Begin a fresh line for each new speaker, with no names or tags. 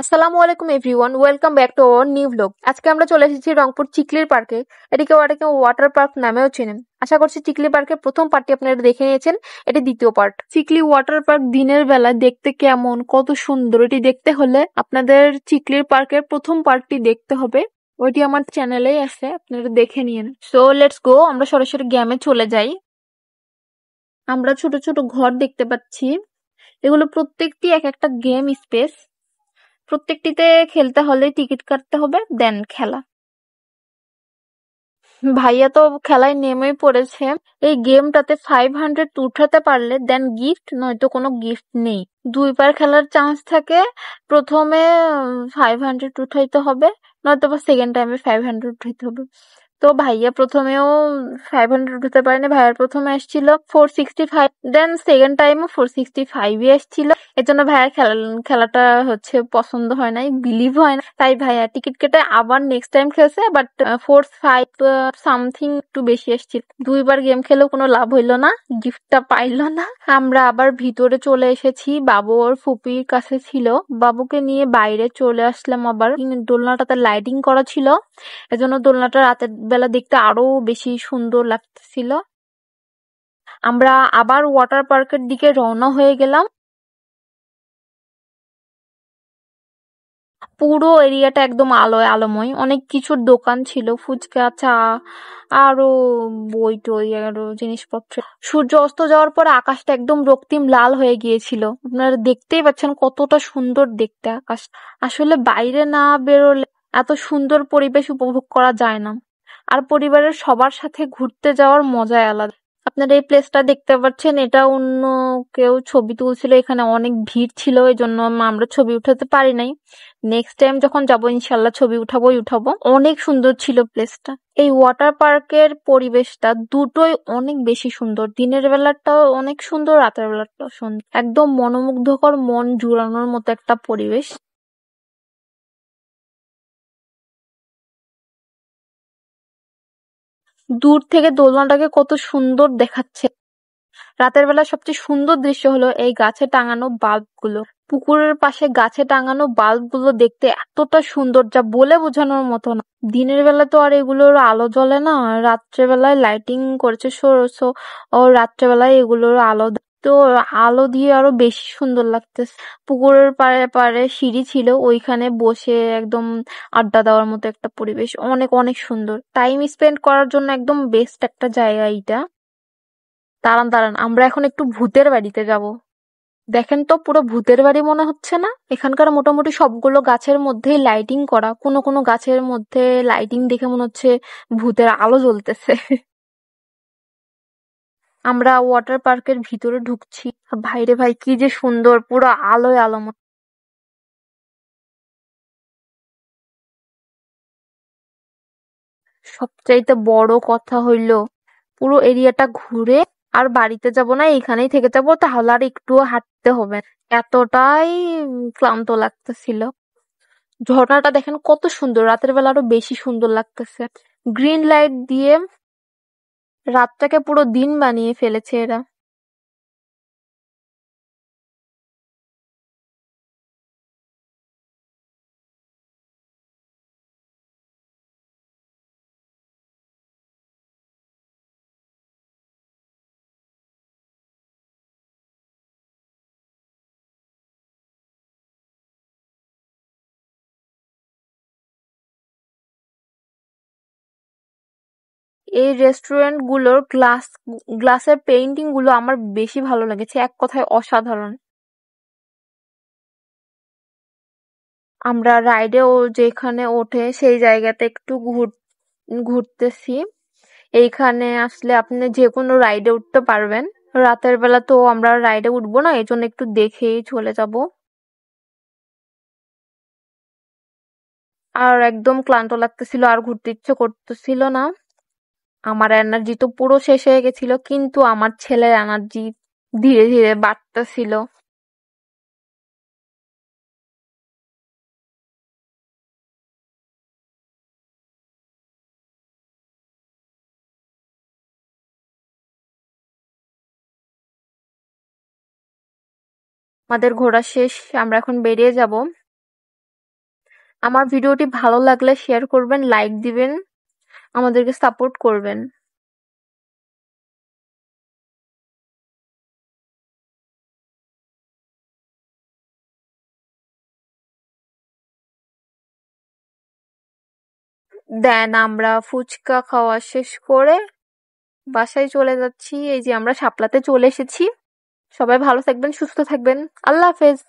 আসসালামু আলাইকুম everyone, welcome back to our new blog. আজকে আমরা চলে এসেছি রংপুর চিকলির পার্কে। এটিকে অনেকে ওয়াটার পার্ক নামেও চেনেন। আশা করছি চিকলি পার্কের প্রথম পার্টটি আপনারা দেখে নিয়েছেন, এটি দ্বিতীয় পার্ট। চিকলি ওয়াটার পার্ক দিনের বেলা দেখতে কেমন, কত সুন্দর, এটি দেখতে হলে আপনাদের চিকলির পার্কের প্রথম পার্টটি দেখতে হবে। ওইটি আমার চ্যানেলেই আছে, আপনারা দেখে নিন। সো লেটস গো, আমরা সরাসরি গেমে চলে যাই। আমরা ছোট ছোট ঘর দেখতে পাচ্ছি, এগুলো প্রত্যেকটি এক একটা গেম স্পেস। প্রত্যেকটিতে খেলতে হলে টিকিট কাটতে হবে, দেন খেলা। ভাইয়া তো খেলায় নেমেই পড়েছে। এই গেমটাতে 500 উঠাতে পারলে দেন গিফট, নয়তো কোনো গিফট নেই। দুইবার খেলার চান্স থাকে। প্রথমে 500 উঠাইতে হবে, নয়তো বা সেকেন্ড টাইমে 500 উঠাইতে হবে। তো ভাইয়া প্রথমেও 500 উঠাতে পারেনি। ভাইয়ার প্রথমে আসছিল 465, দেন সেকেন্ড টাইমও 465 আসছিল। এজন্য ভাইয়ার খেলাটা পছন্দ হয় নাই, বিলিভ হয় না। তাই ভাইয়া টিকিট কেটে আবার নেক্সট টাইম খেলছে, বাট 45 সামথিং একটু বেশি আসছিল। দুইবার গেম খেলেও কোনো লাভ হইলো না, গিফটটা পাইলো না। আমরা আবার ভিতরে চলে এসেছি, বাবু ওর ফুপির কাছে ছিল। বাবুকে নিয়ে বাইরে চলে আসলাম। আবার দোলনাটাতে লাইটিং করা ছিল, এজন্য দোলনাটা রাতের বেলা দেখতে আরো বেশি সুন্দর লাগতেছিল। আমরা আবার ওয়াটার পার্কের দিকে রওনা হয়ে গেলাম। পুরো এরিয়াটা একদম আলোয় আলোময়। অনেক কিছুর দোকান ছিল, ফুচকা, চা, আরো বই টই, আরো জিনিসপত্র। সূর্য অস্ত যাওয়ার পর আকাশটা একদম রক্তিম লাল হয়ে গিয়েছিল। আপনারা দেখতেই পাচ্ছেন কতটা সুন্দর দেখতে আকাশ। আসলে বাইরে না বেরোলে এত সুন্দর পরিবেশ উপভোগ করা যায় না। আর পরিবারের সবার সাথে ঘুরতে যাওয়ার মজাই আলাদা। আপনারা এই প্লেসটা দেখতে পাচ্ছেন, এটা অন্য কেউ ছবি তুলছিল। এখানে অনেক ভিড় ছিল, এই জন্য আমরা ছবি উঠাতে পারি নাই। নেক্সট টাইম যখন যাবো ইনশাল্লাহ ছবি উঠাবো। অনেক সুন্দর ছিল প্লেসটা। এই ওয়াটার পার্কের পরিবেশটা দুটোই অনেক বেশি সুন্দর। দিনের বেলাটাও অনেক সুন্দর, রাতের বেলাটাও সুন্দর। একদম মনোমুগ্ধকর, মন জুড়ানোর মতো একটা পরিবেশ। দূর থেকে দোলনাটাকে কত সুন্দর দেখাচ্ছে। রাতের বেলা সবচেয়ে সুন্দর দৃশ্য হলো এই গাছে টাঙানো বাল্বগুলো। পুকুরের পাশে গাছে টাঙানো বাল্বগুলো দেখতে এতটা সুন্দর, যা বলে বোঝানোর মতো না। দিনের বেলা তো আর এগুলোর আলো জ্বলে না, রাত্রেবেলায় লাইটিং করেছে সো ও রাত্রেবেলায় এগুলোর আলো তো আলো দিয়ে আরো বেশি সুন্দর লাগতেছে। পুকুরের পাড়ে পাড়ে সিঁড়ি ছিল, ওইখানে বসে একদম আড্ডা দেওয়ার মতো একটা পরিবেশ। অনেক অনেক সুন্দর, টাইম স্পেন্ড করার জন্য একদম বেস্ট একটা জায়গা এইটা। দাঁড়ান দাঁড়ান, আমরা এখন একটু ভূতের বাড়িতে যাব। দেখেন তো, পুরো ভূতের বাড়ি মনে হচ্ছে না? এখানকার মোটামুটি সবগুলো গাছের মধ্যেই লাইটিং করা। কোনো কোনো গাছের মধ্যে লাইটিং দেখে মনে হচ্ছে ভূতের আলো জ্বলতেছে। আমরা ওয়াটার পার্কের ভিতরে ঢুকছি। ভাইরে ভাই, কি যে সুন্দর, পুরো আলোয় আলোময়। সবচাইতে বড় কথা হইল, পুরো এরিয়াটা ঘুরে আর বাড়িতে যাব না, এখানেই থেকে যাবো। তাহলে আর একটুও হাঁটতে হবে না। এতটাই ক্লান্ত লাগতেছিল। ঝর্ণাটা দেখেন কত সুন্দর, রাতের বেলা আরো বেশি সুন্দর লাগতেছে। গ্রিন লাইট দিয়ে রাতটাকে পুরো দিন বানিয়ে ফেলেছে এরা। এই রেস্টুরেন্ট গুলোর গ্লাসের পেইন্টিং গুলো আমার বেশি ভালো লেগেছে, এক কথায় অসাধারণ। আমরা রাইডে যেখানে ওঠে সেই জায়গাতে একটু ঘুরতেছি। এইখানে আসলে আপনি যে কোনো রাইডে উঠতে পারবেন। রাতের বেলা তো আমরা রাইডে উঠবো না, এই জন্য একটু দেখেই চলে যাব। আর একদম ক্লান্ত লাগতেছিল, আর ঘুরতে ইচ্ছে করতেছিল না। আমার এনার্জি তো পুরো শেষ হয়ে গেছিল, কিন্তু আমার ছেলের এনার্জি ধীরে ধীরে বাড়তেছিল। আমাদের ঘোরা শেষ, আমরা এখন বেরিয়ে যাব। আমার ভিডিওটি ভালো লাগলে শেয়ার করবেন, লাইক দিবেন, আমাদেরকে সাপোর্ট করবেন। দেন আমরা ফুচকা খাওয়া শেষ করে বাসায় চলে যাচ্ছি। এই যে আমরা শাপলাতে চলে এসেছি। সবাই ভালো থাকবেন, সুস্থ থাকবেন। আল্লাহ হাফেজ।